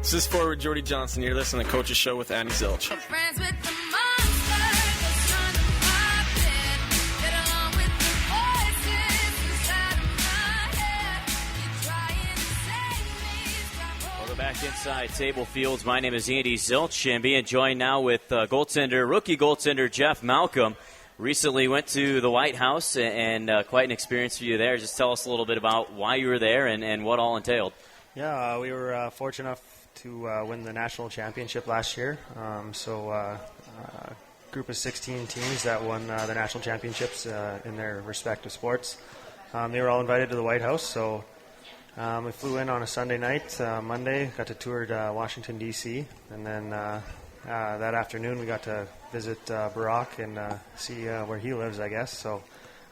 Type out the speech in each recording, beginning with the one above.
This is forward Jordy Johnson. You're listening to Coach's Show with Andy Zilch. Welcome back inside Table Fields. My name is Andy Zilch, and being joined now with rookie goaltender Jeff Malcolm. Recently went to the White House, and quite an experience for you there. Just tell us a little bit about why you were there and what all entailed. Yeah, we were fortunate enough to win the national championship last year. A group of 16 teams that won the national championships in their respective sports. They were all invited to the White House, so we flew in on a Sunday night. Monday, got to tour Washington, D.C., and then that afternoon we got to visit Barack and see where he lives, I guess. So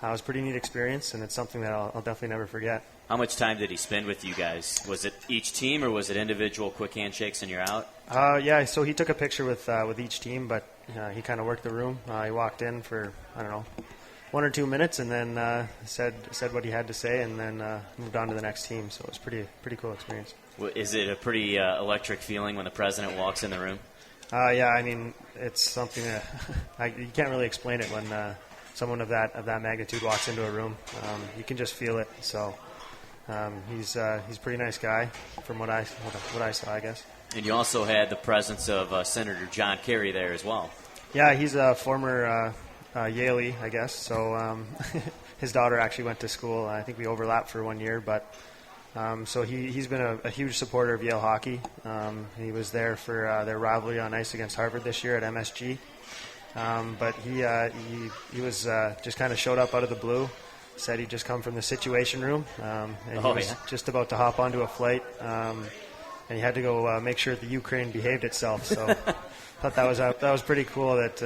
it was a pretty neat experience, and it's something that I'll definitely never forget. How much time did he spend with you guys? Was it each team, or was it individual quick handshakes and you're out? Yeah, so he took a picture with each team, but he kind of worked the room. He walked in for, 1 or 2 minutes, and then said what he had to say, and then moved on to the next team. So it was pretty cool experience. Is it a pretty electric feeling when the president walks in the room? Yeah, I mean, it's something that you can't really explain it when someone of that magnitude walks into a room. You can just feel it. So he's a pretty nice guy from what I saw, I guess. And you also had the presence of Senator John Kerry there as well. Yeah, he's a former Yaley, I guess. So his daughter actually went to school. I think we overlapped for 1 year, but so he's been a huge supporter of Yale hockey. He was there for their rivalry on ice against Harvard this year at MSG. But he was just kind of showed up out of the blue. Said he'd just come from the Situation Room, and he was just about to hop onto a flight, and he had to go make sure the Ukraine behaved itself. So thought that was pretty cool that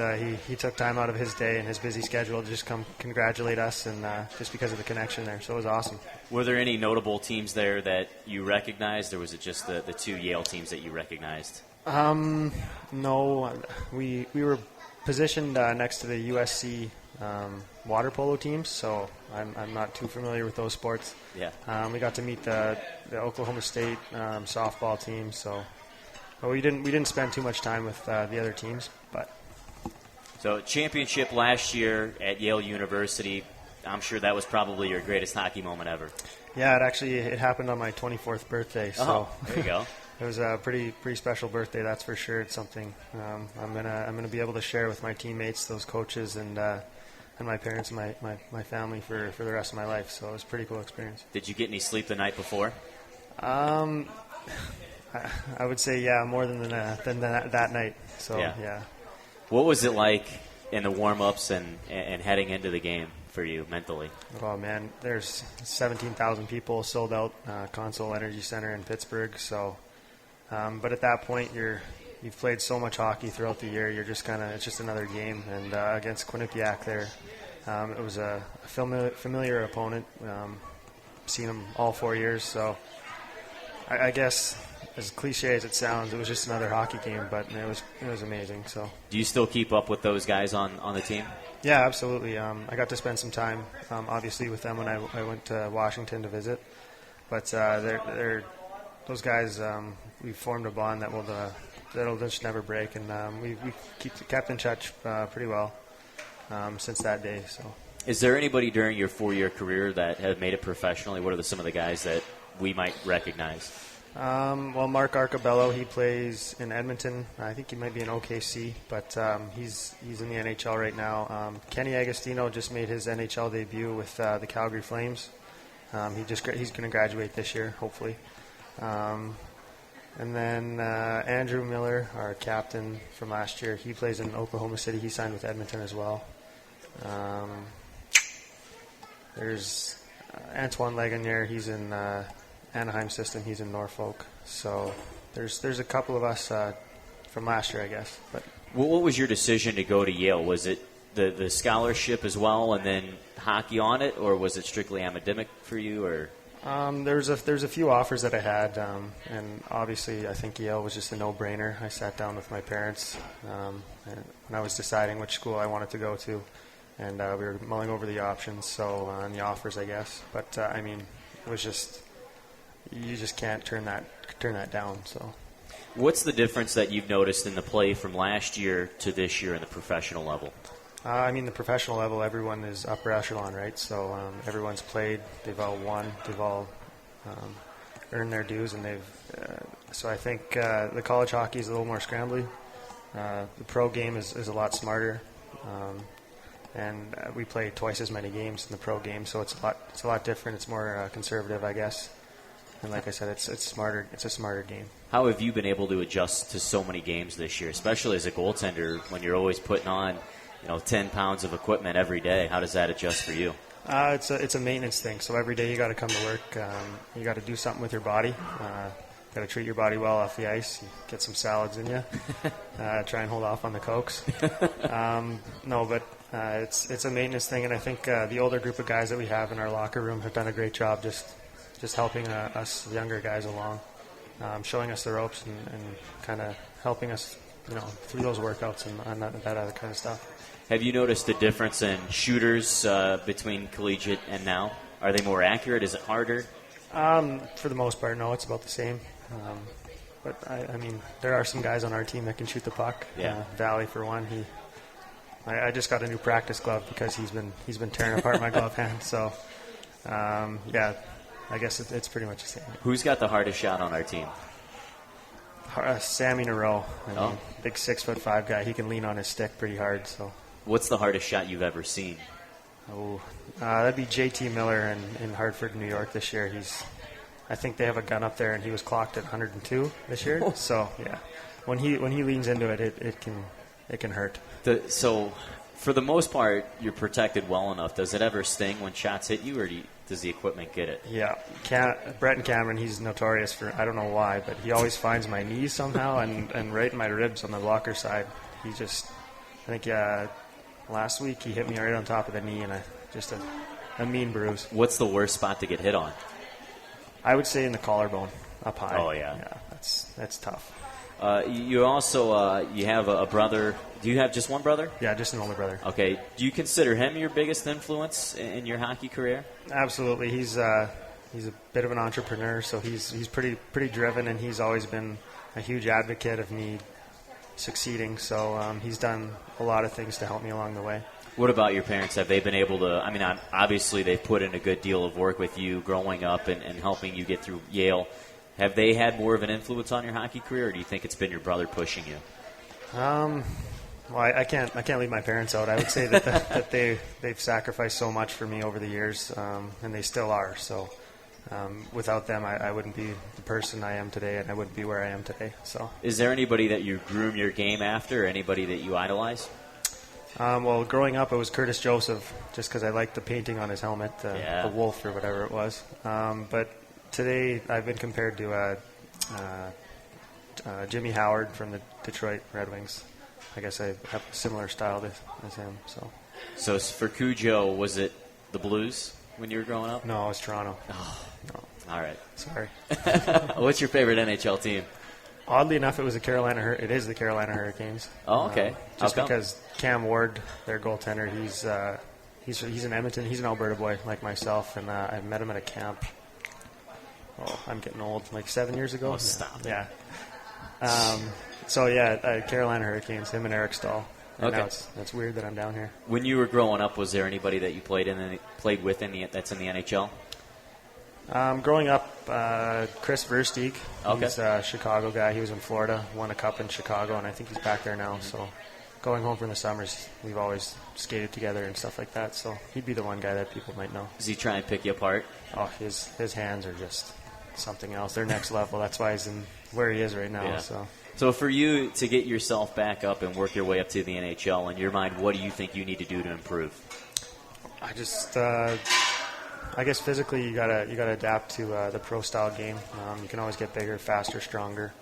he took time out of his day and his busy schedule to just come congratulate us, and just because of the connection there. So it was awesome. Were there any notable teams there that you recognized, or was it just the two Yale teams that you recognized? No, we were positioned next to the USC water polo teams, so I'm not too familiar with those sports. Yeah. We got to meet the Oklahoma State softball team, so but we didn't spend too much time with the other teams. But so championship last year at Yale University. I'm sure that was probably your greatest hockey moment ever. Yeah, it happened on my 24th birthday. So there you go. It was a pretty special birthday, that's for sure. It's something I'm gonna be able to share with my teammates, those coaches, and my parents and my family for the rest of my life. So it was a pretty cool experience. Did you get any sleep the night before? I would say more than that night. So yeah. What was it like in the warm-ups and heading into the game for you mentally? Oh man, there's 17,000 people sold out Consol Energy Center in Pittsburgh. So, but at that point you've played so much hockey throughout the year. You're just it's just another game. And against Quinnipiac there, it was a familiar opponent. Seen them all 4 years. So I guess, as cliche as it sounds, it was just another hockey game, but it was amazing. So, do you still keep up with those guys on the team? Yeah, absolutely. I got to spend some time, obviously, with them when I went to Washington to visit. But they're those guys. We formed a bond that'll just never break, and we kept in touch pretty well since that day. So, is there anybody during your 4-year career that have made it professionally? What are some of the guys that we might recognize? Well, Mark Arcabello, he plays in Edmonton. I think he might be in OKC, but he's in the NHL right now. Kenny Agostino just made his NHL debut with the Calgary Flames. He's going to graduate this year, hopefully. And then Andrew Miller, our captain from last year, he plays in Oklahoma City. He signed with Edmonton as well. There's Antoine Legonier. He's in Anaheim system. He's in Norfolk. So there's a couple of us from last year, I guess. But what was your decision to go to Yale? Was it the scholarship as well, and then hockey on it, or was it strictly academic for you? Or there's a few offers that I had, and obviously I think Yale was just a no-brainer. I sat down with my parents when I was deciding which school I wanted to go to, and we were mulling over the options, and the offers, I guess. But I mean, it was just, you just can't turn that down. So What's the difference that you've noticed in the play from last year to this year in the professional level? The professional level, everyone is upper echelon, right? So everyone's played, they've all won, they've all earned their dues, and so I think the college hockey is a little more scrambly. The pro game is a lot smarter, and we play twice as many games in the pro game, so it's a lot different. It's more conservative, I guess. And like I said, it's smarter. It's a smarter game. How have you been able to adjust to so many games this year, especially as a goaltender when you're always putting on, 10 pounds of equipment every day? How does that adjust for you? It's a maintenance thing. So every day you got to come to work. You got to do something with your body. Got to treat your body well off the ice. You get some salads in you. Try and hold off on the cokes. It's a maintenance thing, and I think the older group of guys that we have in our locker room have done a great job just helping us younger guys along, showing us the ropes and kind of helping us, through those workouts and that other kind of stuff. Have you noticed a difference in shooters between collegiate and now? Are they more accurate? Is it harder? For the most part, no, it's about the same. But there are some guys on our team that can shoot the puck. Yeah. Valley, for one, I just got a new practice glove because he's been tearing apart my glove hand. So, I guess it's pretty much the same. Who's got the hardest shot on our team? Sammy Nareau. Big 6'5" guy. He can lean on his stick pretty hard. So, what's the hardest shot you've ever seen? That'd be JT Miller in Hartford, New York this year. I think they have a gun up there, and he was clocked at 102 this year. So yeah, when he leans into it, it can hurt. So, for the most part, you're protected well enough. Does it ever sting when shots hit you, or does the equipment get it? Yeah, Brett and Cameron, he's notorious for, I don't know why, but he always finds my knees somehow and right in my ribs on the blocker side. I think last week he hit me right on top of the knee, and just a mean bruise. What's the worst spot to get hit on? I would say in the collarbone, up high. Oh, yeah. Yeah, that's tough. You also you have a brother. Do you have just one brother? Yeah, just an older brother. Okay. Do you consider him your biggest influence in your hockey career? Absolutely. He's a bit of an entrepreneur, so he's pretty driven, and he's always been a huge advocate of me succeeding. So he's done a lot of things to help me along the way. What about your parents? Have they been able to, obviously they've put in a good deal of work with you growing up and helping you get through Yale. Have they had more of an influence on your hockey career, or do you think it's been your brother pushing you? Well, I can't leave my parents out. I would say that they've sacrificed so much for me over the years, and they still are. So without them, I wouldn't be the person I am today, and I wouldn't be where I am today. So, is there anybody that you groom your game after, or anybody that you idolize? Well, growing up, it was Curtis Joseph, just because I liked the painting on his helmet, the wolf or whatever it was. But today, I've been compared to Jimmy Howard from the Detroit Red Wings. I guess I have a similar style as him. So for Cujo, was it the Blues when you were growing up? No, it was Toronto. Oh, no. All right. Sorry. What's your favorite NHL team? Oddly enough, it is the Carolina Hurricanes. Oh, okay. Just because Cam Ward, their goaltender, he's in Edmonton. He's an Alberta boy like myself, and I met him at a camp. Oh, I'm getting old. Like 7 years ago. Oh, stop. Yeah. Carolina Hurricanes. Him and Eric Stahl. And okay. That's weird that I'm down here. When you were growing up, was there anybody that you played with that's in the NHL? Growing up, Chris Versteeg. Okay. He's a Chicago guy. He was in Florida, won a cup in Chicago, and I think he's back there now. So going home from the summers, we've always skated together and stuff like that. So he'd be the one guy that people might know. Does he try and pick you apart? Oh, his hands are just something else. They're next level. That's why he's in where he is right now. Yeah. So for you to get yourself back up and work your way up to the NHL, in your mind, what do you think you need to do to improve? I guess physically you gotta adapt to the pro style game. You can always get bigger, faster, stronger.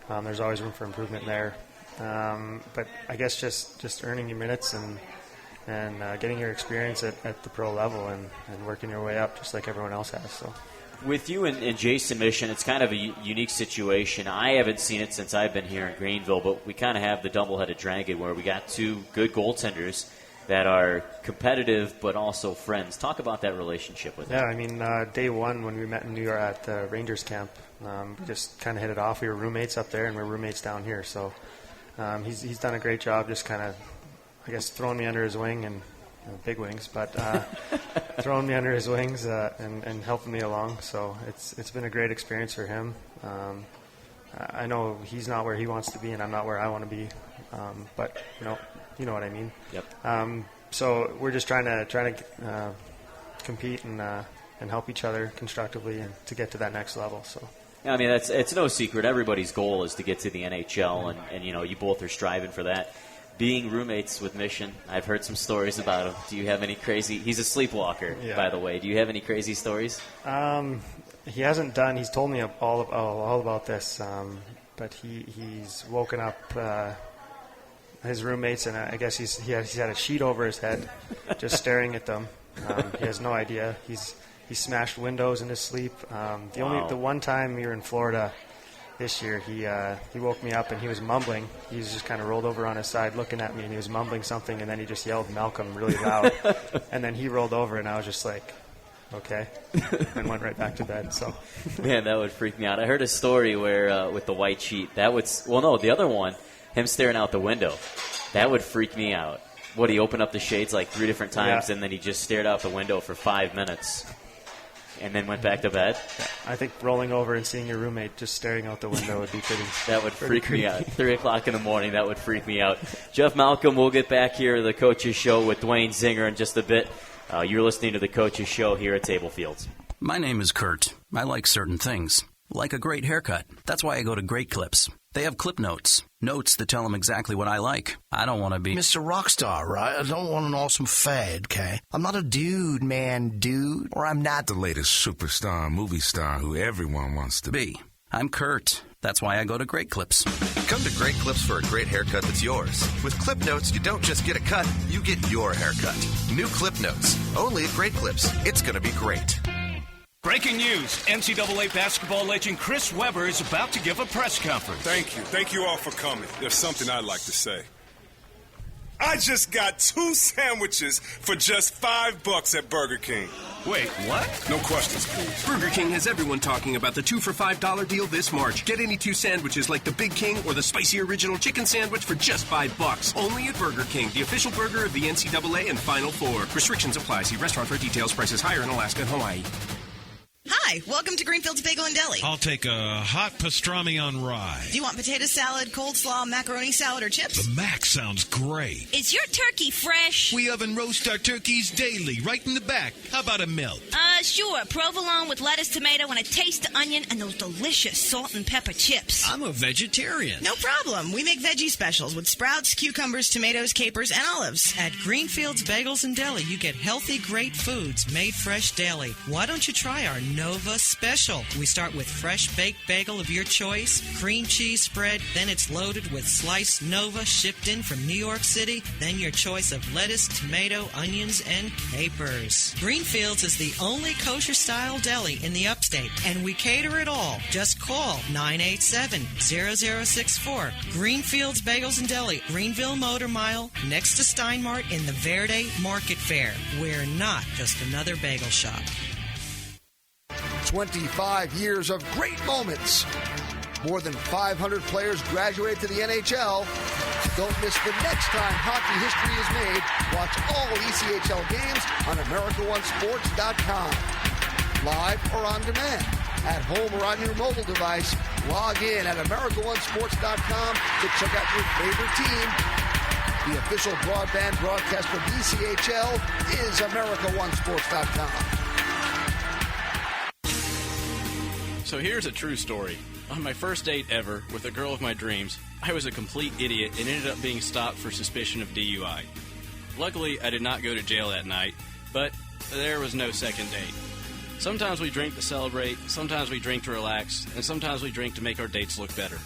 There's always room for improvement there. But I guess just earning your minutes and getting your experience at the pro level and working your way up just like everyone else has. So. With you and Jason Mission, it's kind of a unique situation. I haven't seen it since I've been here in Greenville, but we kind of have the double-headed dragon where we got two good goaltenders. that are competitive but also friends. Talk about that relationship with them. Yeah, I mean, day one when we met in New York at the Rangers camp, we just kind of hit it off. We were roommates up there, and we're roommates down here. So he's done a great job just kind of, I guess, throwing me under his wing, and big wings, but throwing me under his wings and helping me along. So it's been a great experience for him. I know he's not where he wants to be, and I'm not where I want to be, but you know what I mean. Yep. So we're just trying to compete and help each other constructively and to get to that next level. So. Yeah, I mean, it's no secret. Everybody's goal is to get to the NHL, and you both are striving for that. Being roommates with Mission, I've heard some stories about him. Do you have any crazy? He's a sleepwalker, by the way. Do you have any crazy stories? He hasn't done. He's told me all about this, but he's woken up his roommates, and I guess he's had a sheet over his head, just staring at them. He has no idea. He smashed windows in his sleep. The one time we were in Florida this year, he woke me up and he was mumbling. He was just kind of rolled over on his side looking at me, and he was mumbling something, and then he just yelled Malcolm really loud. And then he rolled over, and I was just like, okay, and went right back to bed. So, man, that would freak me out. I heard a story where with the white sheet, the other one, him staring out the window, that would freak me out. Would he open up the shades like 3 different times, and then he just stared out the window for 5 minutes? And then went back to bed? I think rolling over and seeing your roommate just staring out the window would be pretty. That would freak me out. 3 o'clock in the morning, that would freak me out. Jeff Malcolm, we'll get back here to the Coach's Show with Dwayne Zinger in just a bit. You're listening to the Coach's Show here at Table Fields. My name is Kurt. I like certain things, like a great haircut. That's why I go to Great Clips. They have clip notes that tell them exactly what I like. I don't want to be Mr. Rockstar, right? I don't want an awesome fad, okay? I'm not a dude, or I'm not the latest superstar, movie star who everyone wants to be. I'm Kurt. That's why I go to Great Clips. Come to Great Clips for a great haircut that's yours. With Clip Notes, you don't just get a cut, you get your haircut. New Clip Notes, only at Great Clips. It's going to be great. Breaking news. NCAA basketball legend Chris Webber is about to give a press conference. Thank you. Thank you all for coming. There's something I'd like to say. I just got 2 sandwiches for just $5 at Burger King. Wait, what? No questions, please. Burger King has everyone talking about the 2 for $5 deal this March. Get any 2 sandwiches like the Big King or the Spicy Original Chicken Sandwich for just $5. Only at Burger King, the official burger of the NCAA and Final Four. Restrictions apply. See restaurant for details. Prices higher in Alaska and Hawaii. Hi, welcome to Greenfield's Bagel and Deli. I'll take a hot pastrami on rye. Do you want potato salad, coleslaw, macaroni salad, or chips? The Mac sounds great. Is your turkey fresh? We oven roast our turkeys daily, right in the back. How about a melt? Sure. Provolone with lettuce, tomato, and a taste of onion, and those delicious salt and pepper chips. I'm a vegetarian. No problem. We make veggie specials with sprouts, cucumbers, tomatoes, capers, and olives. At Greenfield's Bagels and Deli, you get healthy, great foods made fresh daily. Why don't you try our Nova Special? We start with fresh baked bagel of your choice, cream cheese spread, then it's loaded with sliced Nova shipped in from New York City, then your choice of lettuce, tomato, onions, and capers. Greenfield's is the only kosher-style deli in the upstate, and we cater it all. Just call 987-0064. Greenfield's Bagels and Deli, Greenville Motor Mile, next to Steinmart in the Verde Market Fair. We're not just another bagel shop. 25 years of great moments. More than 500 players graduated to the NHL. Don't miss the next time hockey history is made. Watch all ECHL games on AmericaOneSports.com. Live or on demand. At home or on your mobile device, log in at AmericaOneSports.com to check out your favorite team. The official broadband broadcast of ECHL is AmericaOneSports.com. So here's a true story. On my first date ever with a girl of my dreams, I was a complete idiot and ended up being stopped for suspicion of DUI. Luckily, I did not go to jail that night, but there was no second date. Sometimes we drink to celebrate, sometimes we drink to relax, and sometimes we drink to make our dates look better.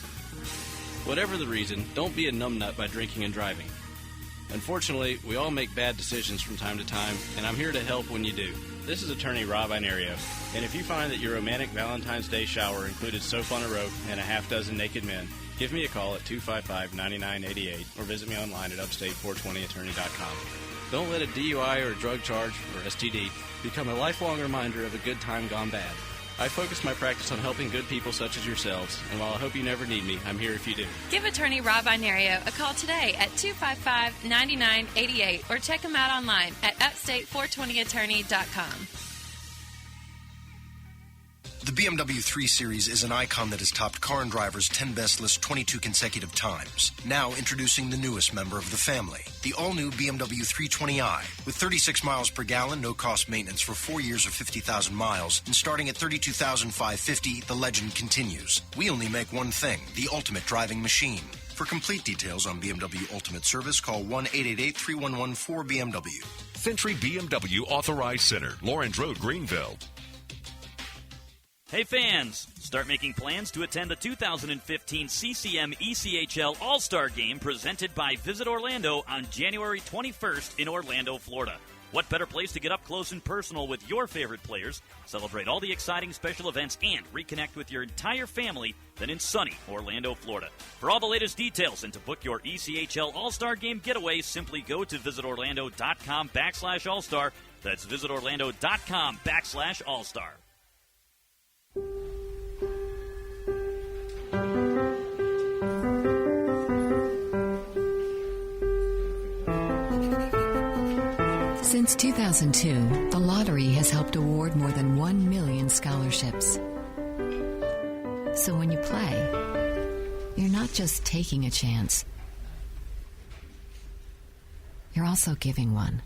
Whatever the reason, don't be a numbnut by drinking and driving. Unfortunately, we all make bad decisions from time to time, and I'm here to help when you do. This is attorney Rob Inario, and if you find that your romantic Valentine's Day shower included soap on a rope and a half dozen naked men, give me a call at 255-9988 or visit me online at upstate420attorney.com. Don't let a DUI or a drug charge, or STD, become a lifelong reminder of a good time gone bad. I focus my practice on helping good people such as yourselves, and while I hope you never need me, I'm here if you do. Give attorney Rob Inario a call today at 255-9988 or check him out online at upstate420attorney.com. The BMW 3 Series is an icon that has topped Car and Driver's 10 Best list 22 consecutive times. Now introducing the newest member of the family, the all-new BMW 320i. With 36 miles per gallon, no-cost maintenance for 4 years or 50,000 miles, and starting at $32,550, the legend continues. We only make one thing, the ultimate driving machine. For complete details on BMW Ultimate Service, call 1-888-3114-BMW. Century BMW Authorized Center, Lawrence Road, Greenville. Hey fans, start making plans to attend the 2015 CCM ECHL All-Star Game presented by Visit Orlando on January 21st in Orlando, Florida. What better place to get up close and personal with your favorite players, celebrate all the exciting special events, and reconnect with your entire family than in sunny Orlando, Florida. For all the latest details and to book your ECHL All-Star Game getaway, simply go to visitorlando.com/All-Star. That's visitorlando.com/All-Star. Since 2002, the lottery has helped award more than 1 million scholarships. So when you play, you're not just taking a chance, you're also giving one.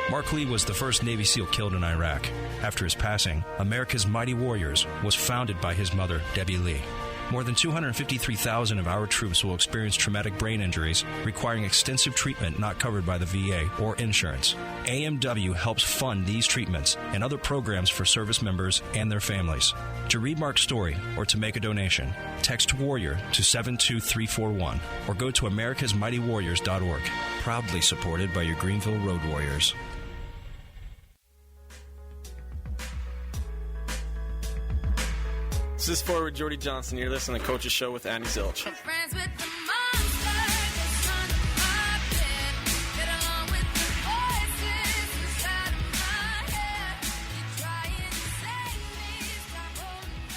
Mark Lee was the first Navy SEAL killed in Iraq. After his passing, America's Mighty Warriors was founded by his mother, Debbie Lee. More than 253,000 of our troops will experience traumatic brain injuries requiring extensive treatment not covered by the VA or insurance. AMW helps fund these treatments and other programs for service members and their families. To read Mark's story or to make a donation, text WARRIOR to 72341 or go to americasmightywarriors.org. Proudly supported by your Greenville Road Warriors. This is forward Jordy Johnson. You're listening to Coach's Show with Andy Zilch.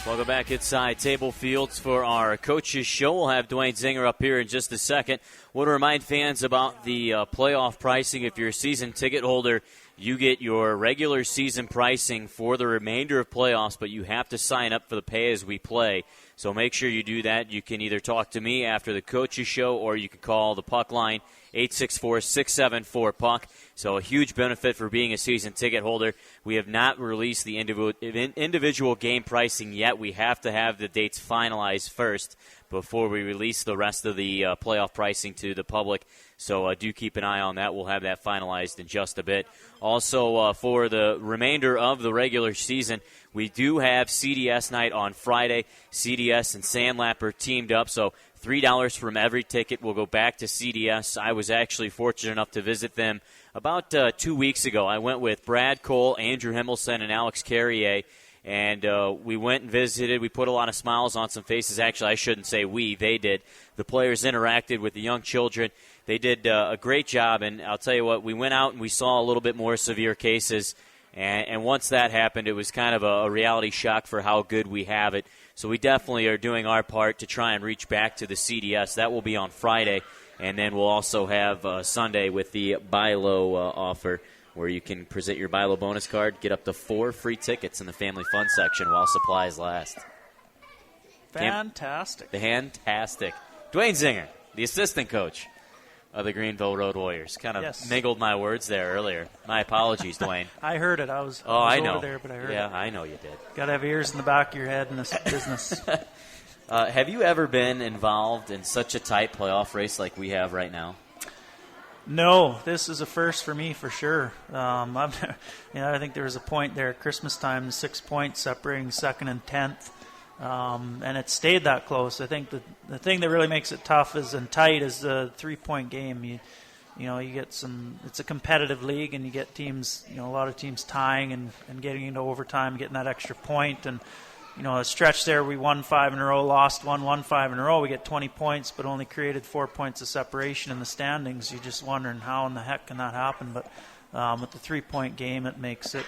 Welcome back inside Table Fields for our Coach's Show. We'll have Dwayne Zinger up here in just a second. Want to remind fans about the playoff pricing. If you're a season ticket holder, you get your regular season pricing for the remainder of playoffs, but you have to sign up for the pay-as-we-play. So make sure you do that. You can either talk to me after the Coach's Show or you can call the Puck line, 864-674-PUCK. So a huge benefit for being a season ticket holder. We have not released the individual game pricing yet. We have to have the dates finalized first before we release the rest of the playoff pricing to the public. So do keep an eye on that. We'll have that finalized in just a bit. Also, for the remainder of the regular season, we do have CDS night on Friday. CDS and Sandlapper teamed up, so $3 from every ticket will go back to CDS. I was actually fortunate enough to visit them about 2 weeks ago. I went with Brad Cole, Andrew Himmelson, and Alex Carrier. And we went and visited. We put a lot of smiles on some faces. Actually, I shouldn't say we. They did. The players interacted with the young children. They did a great job. And I'll tell you what, we went out and we saw a little bit more severe cases. And once that happened, it was kind of a reality shock for how good we have it. So we definitely are doing our part to try and reach back to the CDS. That will be on Friday. And then we'll also have Sunday with the buy low offer, where you can present your buy low bonus card, get up to 4 free tickets in the family fun section while supplies last. Fantastic. Fantastic. Dwayne Zinger, the assistant coach of the Greenville Road Warriors. Kind of mingled my words there earlier. My apologies, Dwayne. I heard it. I was I know. over there, but I heard it. Yeah, I know you did. Got to have ears in the back of your head in this business. Have you ever been involved in such a tight playoff race like we have right now? No, this is a first for me for sure. I think there was a point there at Christmas time, 6 points separating second and 10th, and it stayed that close. I think the thing that really makes it tough and tight is the 3-point game. You get some. It's a competitive league, and you get teams. A lot of teams tying and getting into overtime, getting that extra point, and a stretch there we won 5 in a row, lost 1, won 5 in a row. We get 20 points, but only created 4 points of separation in the standings. You're just wondering how in the heck can that happen. But with the 3-point game, it makes it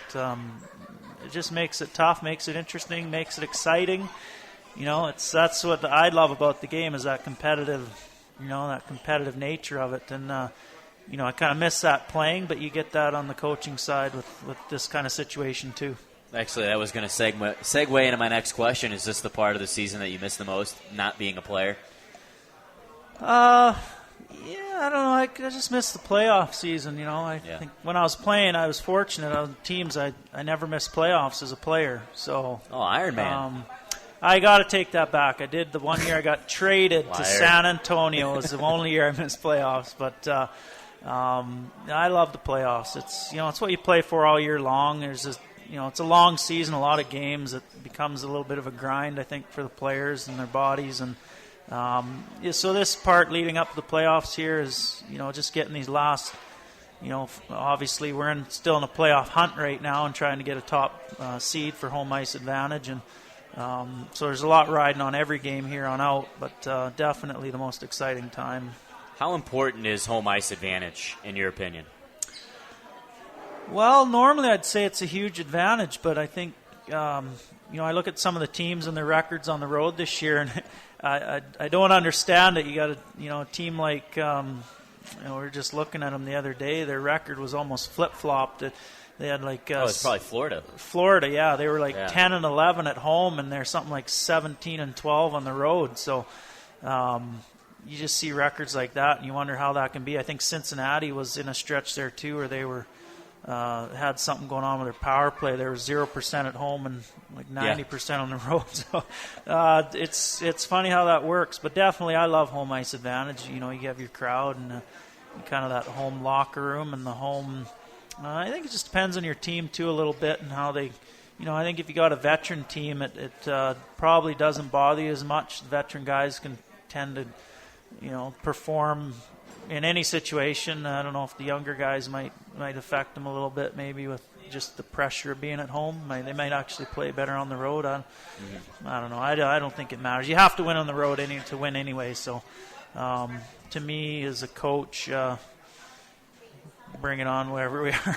just makes it tough, makes it interesting, makes it exciting. That's what I love about the game is that competitive nature of it. And I kind of miss that playing, but you get that on the coaching side with this kind of situation too. Actually, that was going to segue into my next question. Is this the part of the season that you miss the most, not being a player? Yeah, I don't know. I just miss the playoff season. I think when I was playing, I was fortunate. On teams, I never missed playoffs as a player. So, Iron Man. I got to take that back. I did the one year I got traded to San Antonio. It was the only year I missed playoffs. But I love the playoffs. It's what you play for all year long. There's this. It's a long season, a lot of games. It becomes a little bit of a grind, I think, for the players and their bodies. And so this part leading up to the playoffs here is, just getting these last, obviously we're still in a playoff hunt right now and trying to get a top seed for home ice advantage. And so there's a lot riding on every game here on out, but definitely the most exciting time. How important is home ice advantage, in your opinion? Well, normally I'd say it's a huge advantage, but I think, I look at some of the teams and their records on the road this year, and I don't understand it. You got a team like, we were just looking at them the other day. Their record was almost flip-flopped. They had it's probably Florida. Florida, yeah. They were 10-11 at home, and they're something like 17-12 on the road. So you just see records like that, and you wonder how that can be. I think Cincinnati was in a stretch there, too, where they were had something going on with their power play. They were 0% at home and 90% on the road. So it's funny how that works. But definitely I love home ice advantage. You have your crowd and kind of that home locker room and the home. I think it just depends on your team, too, a little bit and how they I think if you got a veteran team, it probably doesn't bother you as much. The veteran guys can tend to, perform in any situation. I don't know if the younger guys might affect them a little bit, maybe with just the pressure of being at home. They might actually play better on the road. I don't know. I don't think it matters. You have to win on the road to win anyway. So to me, as a coach, bring it on wherever we are.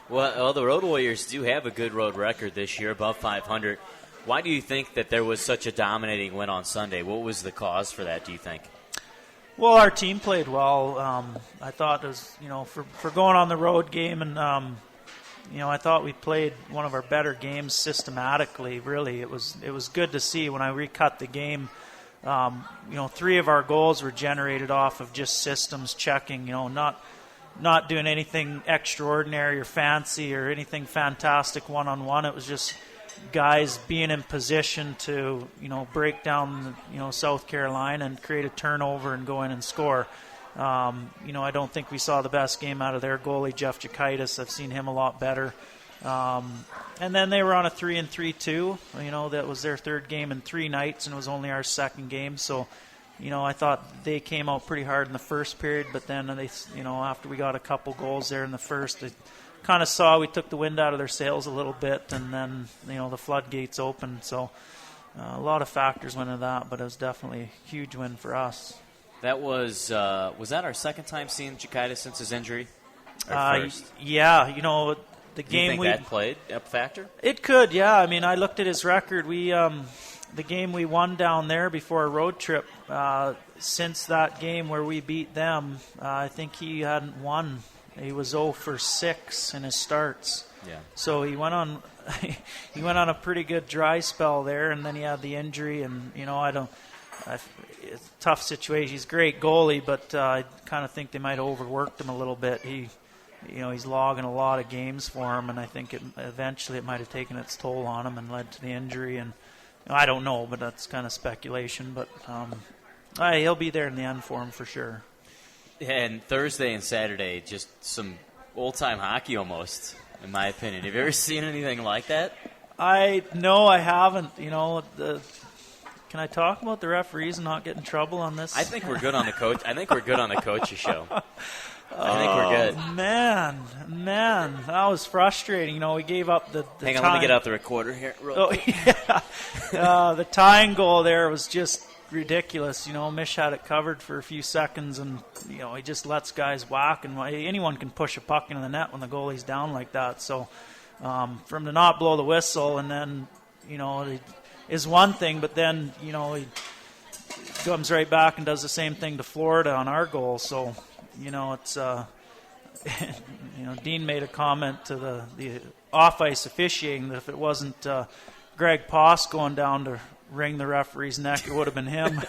Well, the Road Warriors do have a good road record this year, above 500. Why do you think that there was such a dominating win on Sunday? What was the cause for that, do you think? Well, our team played well. I thought it was, for going on the road game, and I thought we played one of our better games systematically. Really, it was good to see when I recut the game. 3 of our goals were generated off of just systems checking. Not doing anything extraordinary or fancy or anything fantastic one-on-one. It was just guys being in position to, break down, South Carolina and create a turnover and go in and score. I don't think we saw the best game out of their goalie, Jeff Malcolm. I've seen him a lot better. And then they were on a 3-3 too. That was their third game in 3 nights, and it was only our second game. So, I thought they came out pretty hard in the first period, but then they, after we got a couple goals there in the first, they kind of saw we took the wind out of their sails a little bit, and then, the floodgates opened. So a lot of factors went into that, but it was definitely a huge win for us. That was that our second time seeing Chikaitis since his injury? Or first? Yeah, the game you think that played a factor? It could, yeah. I mean, I looked at his record. We the game we won down there before a road trip, since that game where we beat them, I think he hadn't won. He was 0 for 6 in his starts. Yeah. So he went on a pretty good dry spell there, and then he had the injury, and it's a tough situation. He's a great goalie, but I kind of think they might have overworked him a little bit. He's logging a lot of games for him, and I think eventually it might have taken its toll on him and led to the injury. And I don't know, but that's kind of speculation. But he'll be there in the end for him for sure. And Thursday and Saturday, just some old-time hockey almost, in my opinion. Have you ever seen anything like that? No, I haven't. Can I talk about the referees and not get in trouble on this? I think we're good on the coach. I think we're good on the coach's show. I think we're good. Man, that was frustrating. We gave up the Hang on, let me get out the recorder here. The tying goal there was just ridiculous. Mish had it covered for a few seconds, and he just lets guys whack, and anyone can push a puck into the net when the goalie's down like that. So for him to not blow the whistle, and then is one thing, but then he comes right back and does the same thing to Florida on our goal. So it's Dean made a comment to the off-ice officiating that if it wasn't Greg Poss going down to wring the referee's neck, it would have been him.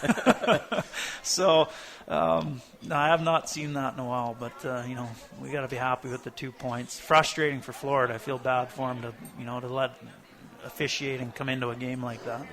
So no, I have not seen that in a while, but we got to be happy with the 2 points. Frustrating for Florida. I feel bad for him to let officiating come into a game like that.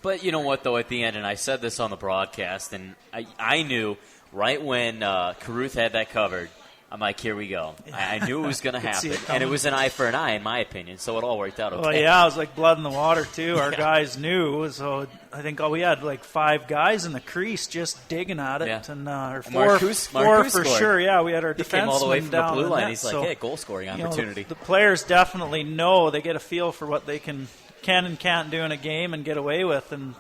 But you know what, though, at the end, and I said this on the broadcast, and I knew right when Caruth had that covered, I'm like, here we go. I knew it was going to happen, and it was an eye for an eye, in my opinion, so it all worked out okay. Well, yeah, it was like blood in the water, too. Our guys knew, so I think we had like 5 guys in the crease just digging at it, and or four for scored. Sure, yeah. We had our defenseman came all the way from down the blue line. net, He's like, hey, goal-scoring opportunity. The players definitely know. They get a feel for what they can and can't do in a game and get away with, and,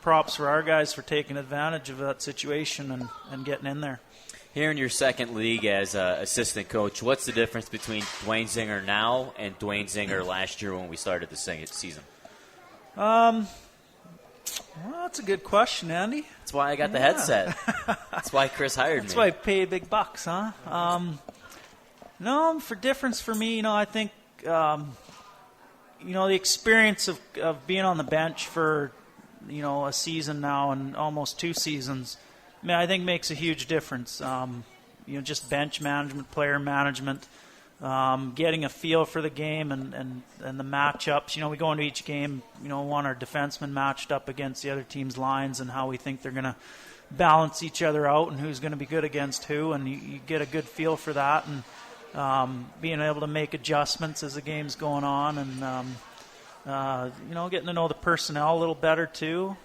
props for our guys for taking advantage of that situation and getting in there. Here in your second league as assistant coach, what's the difference between Dwayne Zinger now and Dwayne Zinger last year when we started the season? Well, that's a good question, Andy. That's why I got the headset. That's why Chris hired me. That's why I pay big bucks, huh? No, for difference for me, I think, the experience of being on the bench for, a season now and almost 2 seasons, I think makes a huge difference. Just bench management, player management, getting a feel for the game and the matchups. We go into each game, want our defensemen matched up against the other team's lines and how we think they're going to balance each other out and who's going to be good against who, and you get a good feel for that, and being able to make adjustments as the game's going on, and getting to know the personnel a little better too.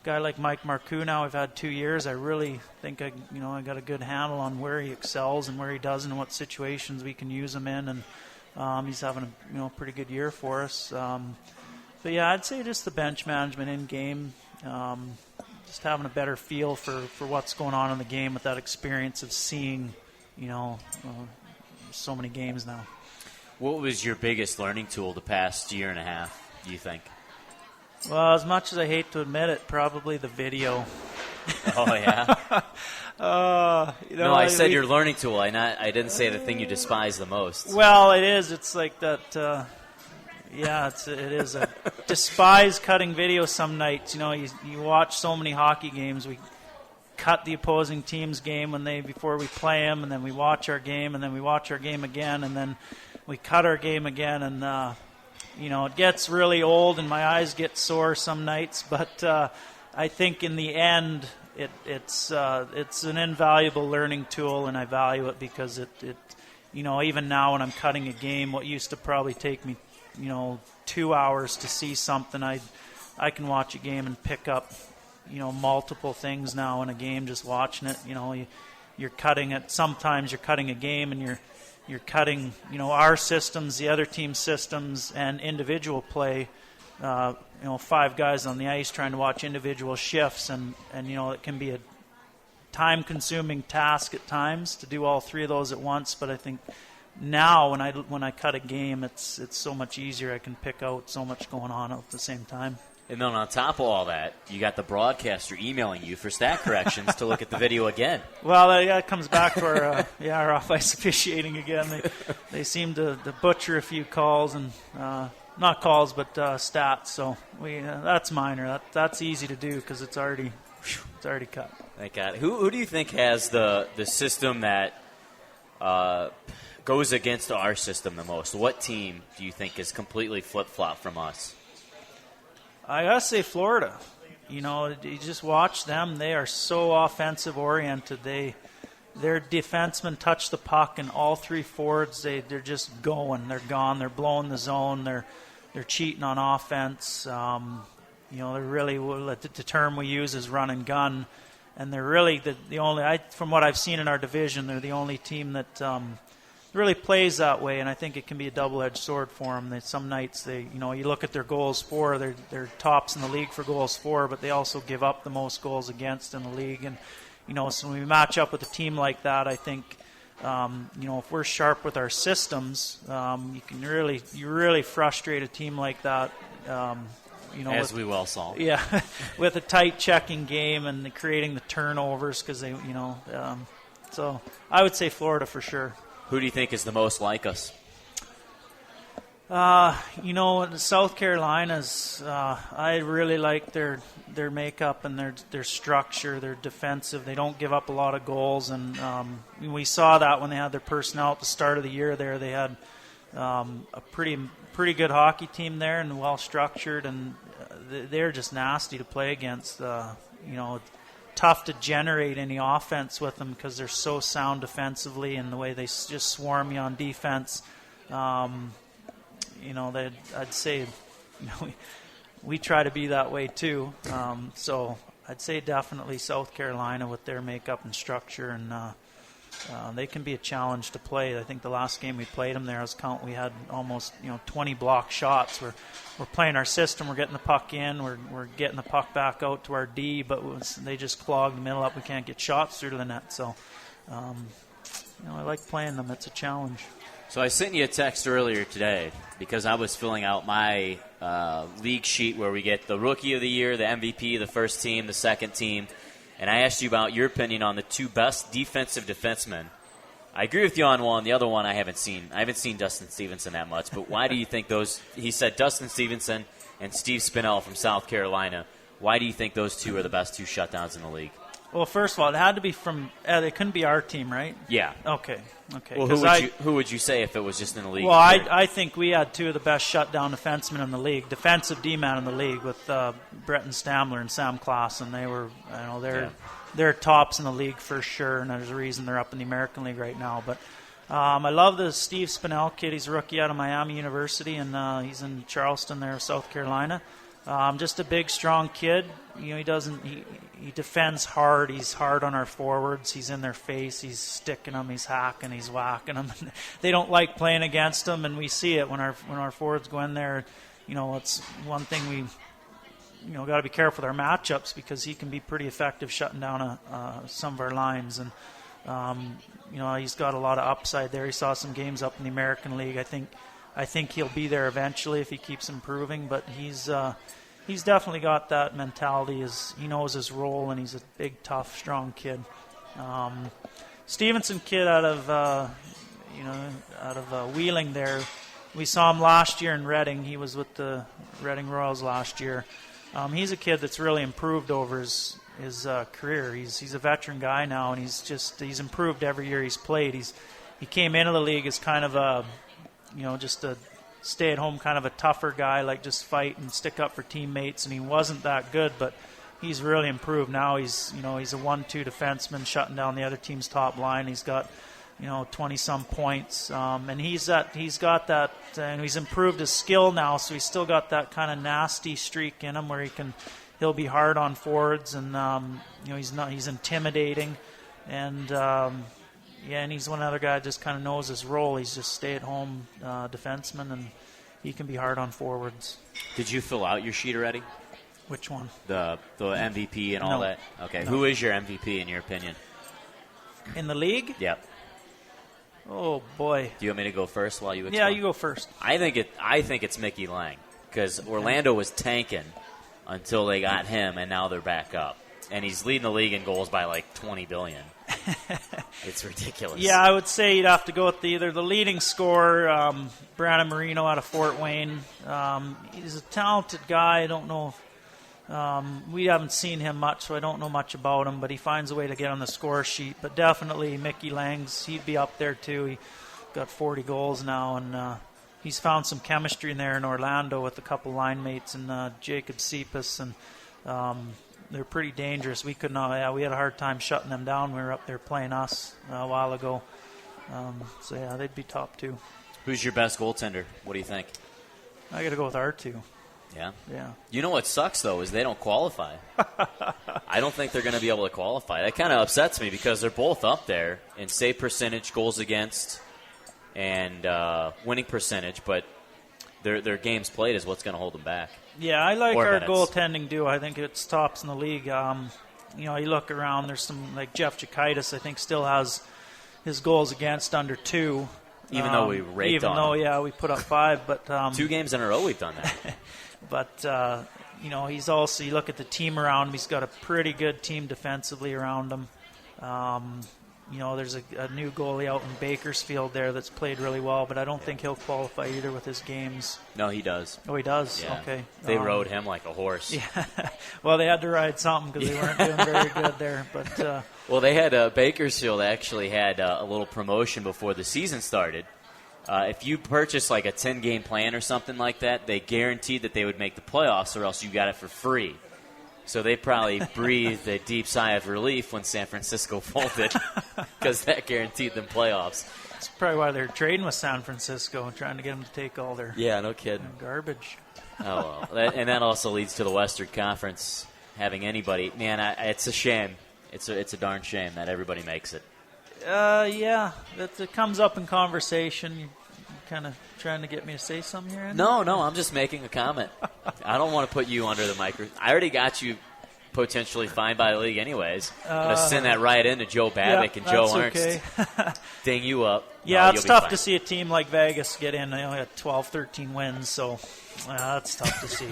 Guy like Mike Marcoux now, we've had 2 years. I really think I got a good handle on where he excels and where he doesn't, and what situations we can use him in, and he's having a pretty good year for us. But yeah, I'd say just the bench management in game, just having a better feel for what's going on in the game with that experience of seeing, so many games now. What was your biggest learning tool the past year and a half, do you think? Well, as much as I hate to admit it, probably the video. Oh, yeah? I said your learning tool. I didn't say the thing you despise the most. Well, it is. It's like that, it is a despise cutting video some nights. You watch so many hockey games. We cut the opposing team's game before we play them, and then we watch our game, and then we watch our game again, and then we cut our game again, and it gets really old and my eyes get sore some nights, but I think in the end it's an invaluable learning tool, and I value it because it even now when I'm cutting a game, what used to probably take me 2 hours to see something, I can watch a game and pick up multiple things now in a game just watching it. You're cutting it. Sometimes you're cutting a game and you're cutting, our systems, the other team's systems, and individual play. 5 guys on the ice trying to watch individual shifts, and it can be a time-consuming task at times to do all 3 of those at once. But I think now when I cut a game, it's so much easier. I can pick out so much going on at the same time. And then on top of all that, you got the broadcaster emailing you for stat corrections to look at the video again. Well, that comes back to our off-ice officiating again. They seem to butcher a few calls, and not calls, but stats. So that's minor. That's easy to do because it's already cut. Thank God. Who do you think has the system that goes against our system the most? What team do you think is completely flip-flop from us? I gotta say Florida. You just watch them. They are so offensive oriented. Their defensemen touch the puck, and all 3 forwards they're just going. They're gone. They're blowing the zone. They're cheating on offense. They're really, the term we use is run and gun. and they're really the only. From what I've seen in our division, they're the only team that really plays that way, and I think it can be a double-edged sword for them. Some nights you look at their goals for, they're tops in the league for goals for, but they also give up the most goals against in the league. And so when we match up with a team like that, I think if we're sharp with our systems, you really frustrate a team like that. As we well saw. Yeah, with a tight checking game and creating the turnovers because they, so I would say Florida for sure. Who do you think is the most like us? South Carolina's, I really like their makeup and their structure. They're defensive. They don't give up a lot of goals, and we saw that when they had their personnel at the start of the year. There, they had a pretty good hockey team there and well structured, and they're just nasty to play against. Tough to generate any offense with them because they're so sound defensively and the way they just swarm you on defense. I'd say, we try to be that way too. So I'd say definitely South Carolina with their makeup and structure, and they can be a challenge to play. I think the last game we played them there, we had almost 20 block shots. We're playing our system. We're getting the puck in. We're getting the puck back out to our D, but they just clog the middle up. We can't get shots through to the net. So, I like playing them. It's a challenge. So I sent you a text earlier today because I was filling out my league sheet where we get the Rookie of the Year, the MVP, the first team, the second team, and I asked you about your opinion on the two best defensive defensemen. I agree with you on one. The other one I haven't seen. I haven't seen Dustin Stevenson that much, but why do you think those – he said Dustin Stevenson and Steve Spinell from South Carolina. Why do you think those two are the best two shutdowns in the league? Well, first of all, it had to be from it couldn't be our team, right? Yeah. Okay. Well, who would you say if it was just in the league? Well, I think we had two of the best shutdown defensemen in the league, defensive D-man in the league with Breton Stamler and Sam Klassen. They were, they're tops in the league for sure, and there's a reason they're up in the American League right now. But I love the Steve Spinell kid. He's a rookie out of Miami University, and he's in Charleston there, South Carolina. Just a big, strong kid. He defends hard. He's hard on our forwards. He's in their face. He's sticking them. He's hacking. He's whacking them. They don't like playing against him, and we see it when our forwards go in there. It's one thing we got to be careful with our matchups because he can be pretty effective shutting down some of our lines. And he's got a lot of upside there. He saw some games up in the American League. I think he'll be there eventually if he keeps improving, but he's definitely got that mentality. He knows his role, and he's a big, tough, strong kid. Stevenson kid out of Wheeling there. We saw him last year in Reading. He was with the Reading Royals last year. He's a kid that's really improved over his career. He's a veteran guy now, and he's improved every year he's played. He came into the league as kind of just a stay-at-home kind of a tougher guy, like just fight and stick up for teammates, and he wasn't that good, but he's really improved. Now he's a 1-2 defenseman shutting down the other team's top line. He's got 20-some points, and he's got that, and he's improved his skill now, so he's still got that kind of nasty streak in him where he'll be hard on forwards, and he's intimidating, and and he's one other guy that just kind of knows his role. He's just stay-at-home defenseman, and he can be hard on forwards. Did you fill out your sheet already? Which one? The MVP and all that? Okay. No. Who is your MVP in your opinion? In the league? Yep. Oh, boy. Do you want me to go first while you explain? Yeah, you go first. I think it's Mickey Lang because Orlando was tanking until they got him, and now they're back up. And he's leading the league in goals by like $20 billion. It's ridiculous. Yeah, I would say you'd have to go with either the leading scorer, Brandon Marino out of Fort Wayne. He's a talented guy. I don't know if we haven't seen him much, so I don't know much about him, but he finds a way to get on the score sheet. But definitely Mickey Lang's, he'd be up there too. He got 40 goals now, and he's found some chemistry in there in Orlando with a couple line mates and Jacob Cepas, and they're pretty dangerous. We had a hard time shutting them down. We were up there playing us a while ago. So they'd be top two. Who's your best goaltender? What do you think? I got to go with R2. Yeah. Yeah. You know what sucks, though, is they don't qualify. I don't think they're going to be able to qualify. That kind of upsets me because they're both up there in save percentage, goals against, and winning percentage, but their games played is what's going to hold them back. Yeah, I like Or our minutes. goaltending duo. I think it's tops in the league. You look around, there's some, like Jeff Jakaitis, I think, still has his goals against under 2. Even though we raked on him. Yeah, we put up 5. But 2 games in a row we've done that. But, he's also, you look at the team around him, he's got a pretty good team defensively around him. There's a new goalie out in Bakersfield there that's played really well, but I don't think he'll qualify either with his games. No, he does. Oh, he does? Yeah. Okay. They rode him like a horse. Yeah. Well, they had to ride something because they weren't doing very good there. But well, they had Bakersfield actually had a little promotion before the season started. If you purchased like a 10-game plan or something like that, they guaranteed that they would make the playoffs, or else you got it for free. So they probably breathed a deep sigh of relief when San Francisco folded, because that guaranteed them playoffs. That's probably why they're trading with San Francisco, trying to get them to take all their no kidding garbage. Oh well, and that also leads to the Western Conference having anybody. Man, it's a shame. It's a darn shame that everybody makes it. Yeah, it comes up in conversation. You're kind of trying to get me to say something here, Andy? No, I'm just making a comment. I don't want to put you under the microscope. I already got you potentially fined by the league anyways. I'm going to send that right into Joe Babick and Joe Ernst. Okay. Ding you up. Yeah, it's tough to see a team like Vegas get in. They only had 12, 13 wins, so that's tough to see.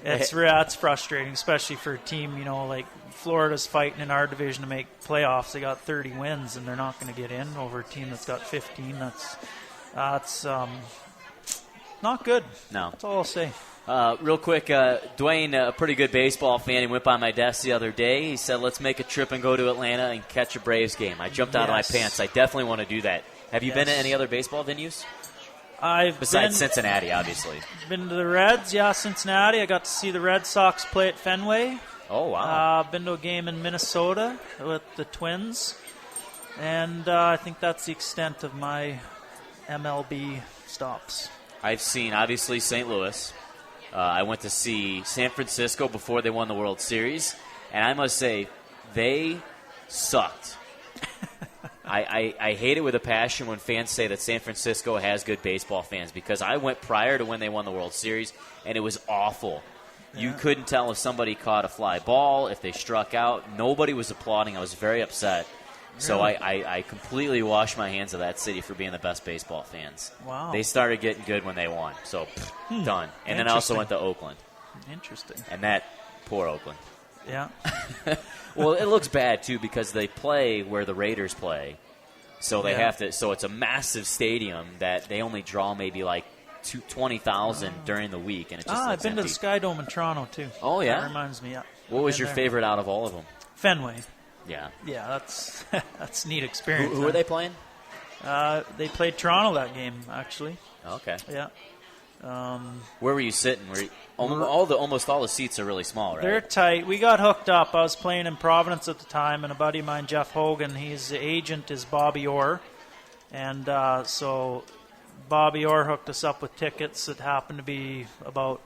It's frustrating, especially for a team, like Florida's fighting in our division to make playoffs. They got 30 wins, and they're not going to get in over a team that's got 15. That's not good. No. That's all I'll say. Real quick, Dwayne, a pretty good baseball fan, he went by my desk the other day. He said, let's make a trip and go to Atlanta and catch a Braves game. I jumped out of my pants. I definitely want to do that. Have you been to any other baseball venues? Besides Cincinnati, obviously. Been to the Reds, Cincinnati. I got to see the Red Sox play at Fenway. Oh, wow. Been to a game in Minnesota with the Twins. And I think that's the extent of my MLB stops. I've seen, obviously, St. Louis. I went to see San Francisco before they won the World Series. And I must say, they sucked. I hate it with a passion when fans say that San Francisco has good baseball fans, because I went prior to when they won the World Series, and it was awful. Yeah. You couldn't tell if somebody caught a fly ball, if they struck out. Nobody was applauding. I was very upset. Really? So I completely washed my hands of that city for being the best baseball fans. Wow. They started getting good when they won, so done. And then I also went to Oakland. Interesting. And that, poor Oakland. Yeah. Well, it looks bad, too, because they play where the Raiders play. So they have to. So it's a massive stadium that they only draw maybe like 20,000 during the week, and it just I've been empty. to the Sky Dome in Toronto too. Oh yeah, that reminds me. Yeah. What was your favorite out of all of them? Fenway. Yeah. Yeah, that's a neat experience. Who were they playing? They played Toronto that game, actually. Okay. Yeah. Where were you sitting? Almost all the seats are really small, right? They're tight. We got hooked up. I was playing in Providence at the time, and a buddy of mine, Jeff Hogan, his agent is Bobby Orr. And so Bobby Orr hooked us up with tickets that happened to be about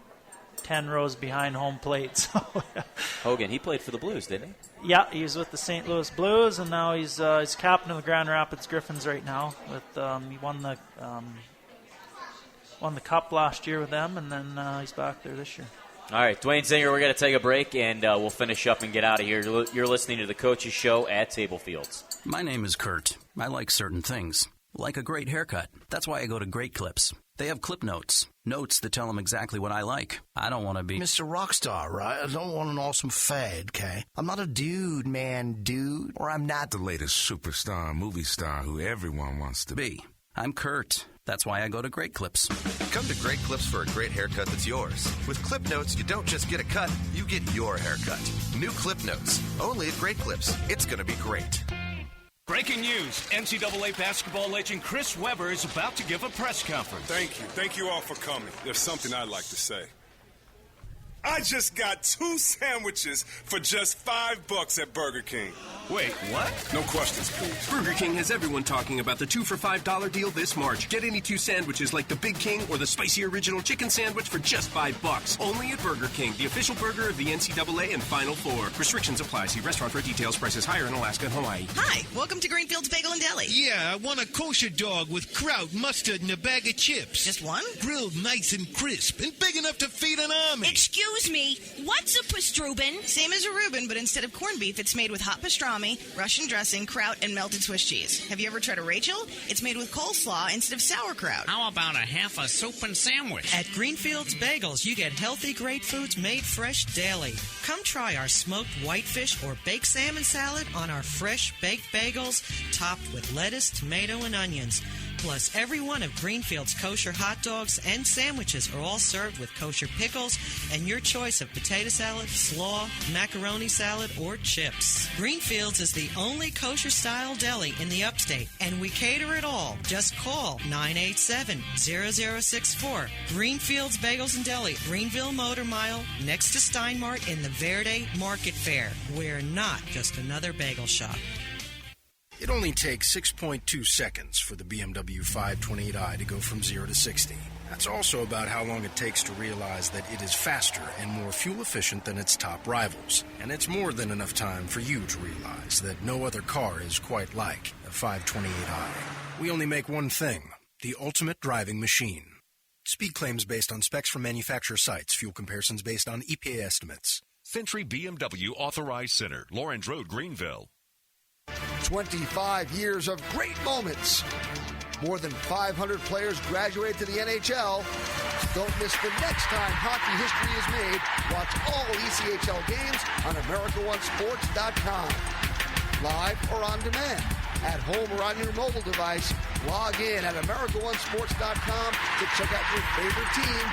10 rows behind home plate. So, Hogan, he played for the Blues, didn't he? Yeah, he was with the St. Louis Blues, and now he's captain of the Grand Rapids Griffins right now. He won the Cup last year with them, and then he's back there this year. All right, Dwayne Zinger, we're going to take a break, and we'll finish up and get out of here. You're listening to the Coach's Show at Table Fields. My name is Kurt. I like certain things, like a great haircut. That's why I go to Great Clips. They have clip notes that tell them exactly what I like. I don't want to be Mr. Rockstar, right? I don't want an awesome fad, okay? I'm not a dude, man, dude. Or I'm not the latest superstar, movie star who everyone wants to be. I'm Kurt. That's why I go to Great Clips. Come to Great Clips for a great haircut that's yours. With Clip Notes, you don't just get a cut, you get your haircut. New Clip Notes, only at Great Clips. It's going to be great. Breaking news. NCAA basketball legend Chris Webber is about to give a press conference. Thank you. Thank you all for coming. There's something I'd like to say. I just got 2 sandwiches for just $5 at Burger King. Wait, what? No questions, please. Burger King has everyone talking about the 2 for $5 deal this March. Get any 2 sandwiches like the Big King or the Spicy Original Chicken Sandwich for just $5. Only at Burger King, the official burger of the NCAA and Final Four. Restrictions apply. See restaurant for details. Prices higher in Alaska and Hawaii. Hi, welcome to Greenfield's Bagel and Deli. Yeah, I want a kosher dog with kraut, mustard, and a bag of chips. Just one? Grilled nice and crisp and big enough to feed an army. Excuse me, what's a pastrubin? Same as a Reuben, but instead of corned beef, it's made with hot pastrami, Russian dressing, kraut, and melted Swiss cheese. Have you ever tried a Rachel? It's made with coleslaw instead of sauerkraut. How about a half a soup and sandwich? At Greenfield's Bagels, you get healthy, great foods made fresh daily. Come try our smoked whitefish or baked salmon salad on our fresh baked bagels topped with lettuce, tomato, and onions. Plus, every one of Greenfield's kosher hot dogs and sandwiches are all served with kosher pickles and your choice of potato salad, slaw, macaroni salad, or chips. Greenfield's is the only kosher-style deli in the upstate, and we cater it all. Just call 987-0064. Greenfield's Bagels and Deli, Greenville Motor Mile, next to Steinmart in the Verde Market Fair. We're not just another bagel shop. It only takes 6.2 seconds for the BMW 528i to go from 0 to 60. That's also about how long it takes to realize that it is faster and more fuel efficient than its top rivals. And it's more than enough time for you to realize that no other car is quite like the 528i. We only make one thing, the ultimate driving machine. Speed claims based on specs from manufacturer sites. Fuel comparisons based on EPA estimates. Century BMW Authorized Center, Lawrence Road, Greenville. 25 years of great moments. More than 500 players graduate to the NHL. Don't miss the next time hockey history is made. Watch all ECHL games on AmericaOneSports.com. Live or on demand. At home or on your mobile device. Log in at AmericaOneSports.com to check out your favorite team.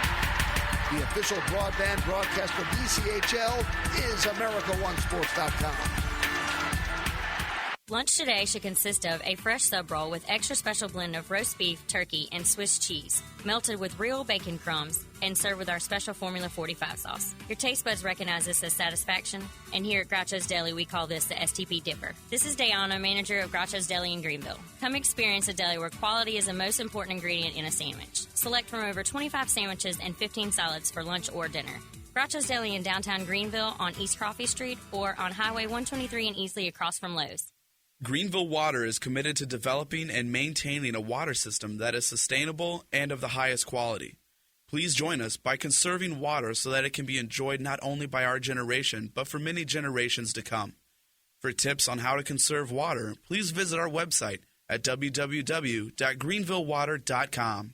The official broadband broadcast of ECHL is AmericaOneSports.com. Lunch today should consist of a fresh sub roll with extra special blend of roast beef, turkey, and Swiss cheese, melted with real bacon crumbs, and served with our special Formula 45 sauce. Your taste buds recognize this as satisfaction, and here at Groucho's Deli, we call this the STP Dipper. This is Dayana, manager of Groucho's Deli in Greenville. Come experience a deli where quality is the most important ingredient in a sandwich. Select from over 25 sandwiches and 15 salads for lunch or dinner. Groucho's Deli in downtown Greenville on East Coffee Street or on Highway 123 in Easley across from Lowe's. Greenville Water is committed to developing and maintaining a water system that is sustainable and of the highest quality. Please join us by conserving water so that it can be enjoyed not only by our generation, but for many generations to come. For tips on how to conserve water, please visit our website at www.greenvillewater.com.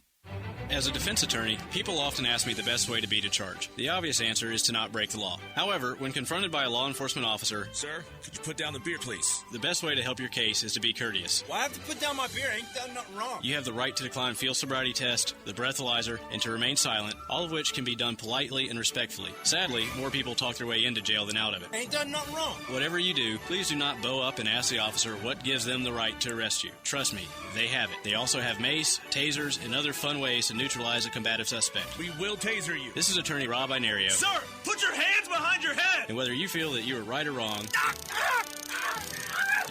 As a defense attorney, people often ask me the best way to beat a charge. The obvious answer is to not break the law. However, when confronted by a law enforcement officer, Sir, could you put down the beer, please? the best way to help your case is to be courteous. Well, I have to put down my beer. I ain't done nothing wrong. You have the right to decline field sobriety test, the breathalyzer, and to remain silent, all of which can be done politely and respectfully. Sadly, more people talk their way into jail than out of it. Ain't done nothing wrong. Whatever you do, please do not bow up and ask the officer what gives them the right to arrest you. Trust me, they have it. They also have mace, tasers, and other fun ways to neutralize a combative suspect. We will taser you. This is attorney Rob Inario. Sir, put your hands behind your head. And whether you feel that you are right or wrong,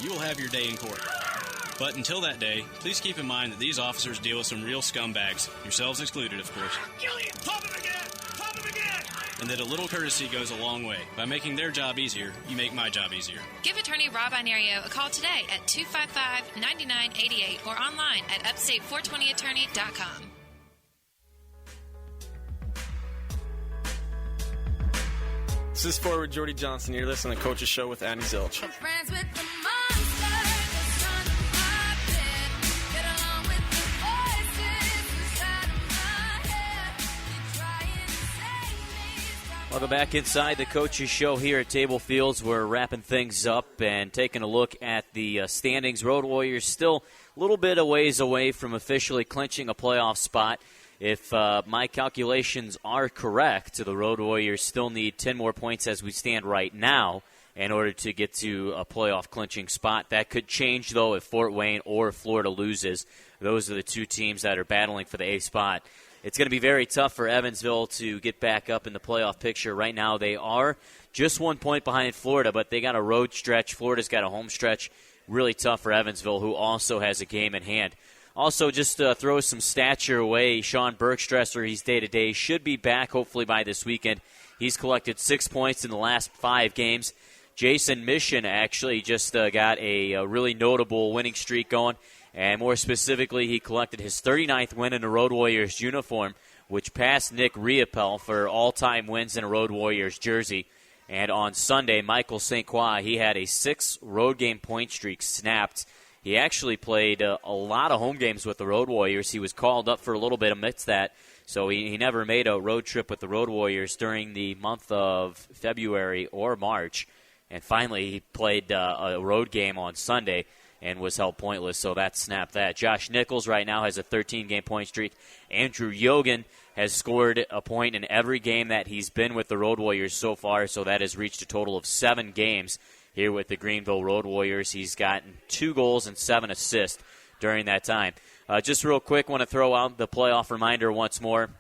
you will have your day in court. But until that day, please keep in mind that these officers deal with some real scumbags, yourselves excluded, of course. Gillian, pop him again! Pop him again! And that a little courtesy goes a long way. By making their job easier, you make my job easier. Give attorney Rob Inario a call today at 255-9988 or online at upstate420attorney.com. This is forward Jordy Johnson. You're listening to Coach's Show with Annie Zilch. Welcome back inside the Coach's Show here at Table Fields. We're wrapping things up and taking a look at the standings. Road Warriors still a little bit a ways away from officially clinching a playoff spot. If my calculations are correct, the Road Warriors still need 10 more points as we stand right now in order to get to a playoff clinching spot. That could change, though, if Fort Wayne or Florida loses. Those are the two teams that are battling for the A spot. it's going to be very tough for Evansville to get back up in the playoff picture. Right now they are just 1 point behind Florida, but they got a road stretch. Florida's got a home stretch. Really tough for Evansville, who also has a game in hand. Also, just throw some stats your way. Sean Bergstresser, he's day-to-day, should be back hopefully by this weekend. He's collected 6 points in the last 5 games. Jason Mission actually just got a really notable winning streak going. And more specifically, he collected his 39th win in a Road Warriors uniform, which passed Nick Riopel for all-time wins in a Road Warriors jersey. And on Sunday, Michael St. Croix, he had a 6 road game point streak snapped. He actually played a lot of home games with the Road Warriors. He was called up for a little bit amidst that, so he never made a road trip with the Road Warriors during the month of February or March. And finally, he played a road game on Sunday and was held pointless, so that snapped that. Josh Nichols right now has a 13-game point streak. Andrew Yogan has scored a point in every game that he's been with the Road Warriors so far, so that has reached a total of 7 games here with the Greenville Road Warriors. He's gotten 2 goals and 7 assists during that time. Just real quick, want to throw out the playoff reminder once more.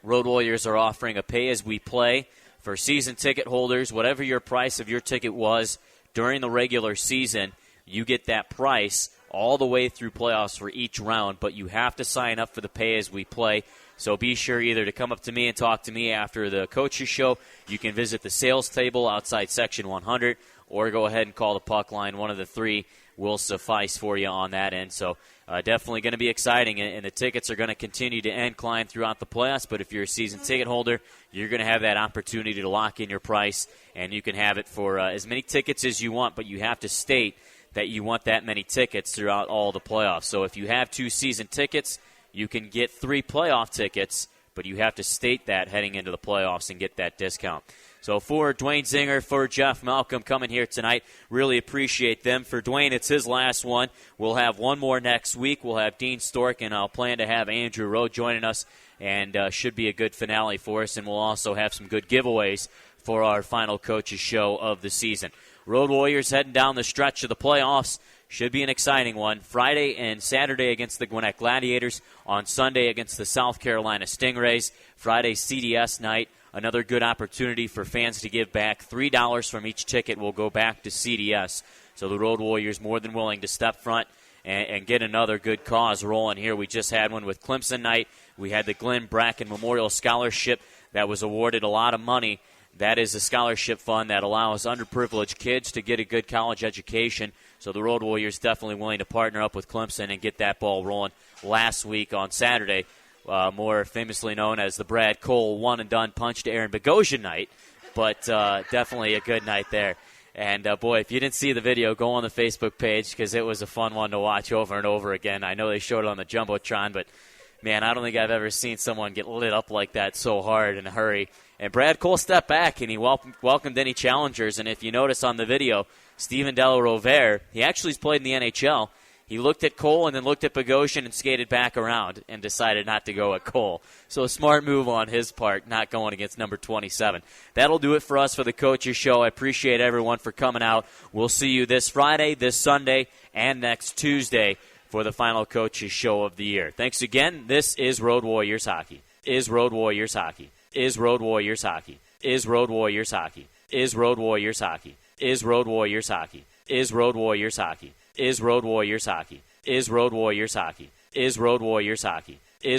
Road Warriors are offering a pay-as-we-play for season ticket holders. Whatever your price of your ticket was during the regular season, you get that price all the way through playoffs for each round, but you have to sign up for the pay-as-we-play. So be sure either to come up to me and talk to me after the coaches show. You can visit the sales table outside Section 100, or go ahead and call the puck line. One of the 3 will suffice for you on that end. So definitely going to be exciting, and the tickets are going to continue to climb throughout the playoffs. But if you're a season ticket holder, you're going to have that opportunity to lock in your price, and you can have it for as many tickets as you want, but you have to state that you want that many tickets throughout all the playoffs. So if you have 2 season tickets, you can get 3 playoff tickets, but you have to state that heading into the playoffs and get that discount. So for Dwayne Zinger, for Jeff Malcolm coming here tonight, really appreciate them. For Dwayne, it's his last one. We'll have one more next week. We'll have Dean Stork, and I'll plan to have Andrew Rowe joining us, and should be a good finale for us. And we'll also have some good giveaways for our final coaches show of the season. Road Warriors heading down the stretch of the playoffs. Should be an exciting one. Friday and Saturday against the Gwinnett Gladiators. On Sunday against the South Carolina Stingrays. Friday CDS night. Another good opportunity for fans to give back. $3 from each ticket will go back to CDS. So the Road Warriors more than willing to step front and get another good cause rolling here. We just had one with Clemson night. We had the Glenn Bracken Memorial Scholarship that was awarded a lot of money. That is a scholarship fund that allows underprivileged kids to get a good college education. So the Road Warriors definitely willing to partner up with Clemson and get that ball rolling. Last week on Saturday, more famously known as the Brad Cole one-and-done punch to Aaron Bogosian night, but definitely a good night there. And, boy, if you didn't see the video, go on the Facebook page because it was a fun one to watch over and over again. I know they showed it on the Jumbotron, but, man, I don't think I've ever seen someone get lit up like that so hard in a hurry. And Brad Cole stepped back, and he welcomed any challengers. And if you notice on the video, Steven Della Rovere, he actually has played in the NHL. He looked at Cole and then looked at Bogosian and skated back around and decided not to go at Cole. So a smart move on his part, not going against number 27. That'll do it for us for the Coaches Show. I appreciate everyone for coming out. We'll see you this Friday, this Sunday, and next Tuesday for the final Coaches Show of the year. Thanks again. This is Road Warriors Hockey. Is Road Warriors Hockey. Is Road Warriors Hockey. Is Road Warriors Hockey. Is Road Warriors Hockey. Is Road Warriors Hockey. Is Road Warriors Hockey. Is Road Warriors Hockey. Is Road Warriors Hockey. Is Road Warriors Hockey.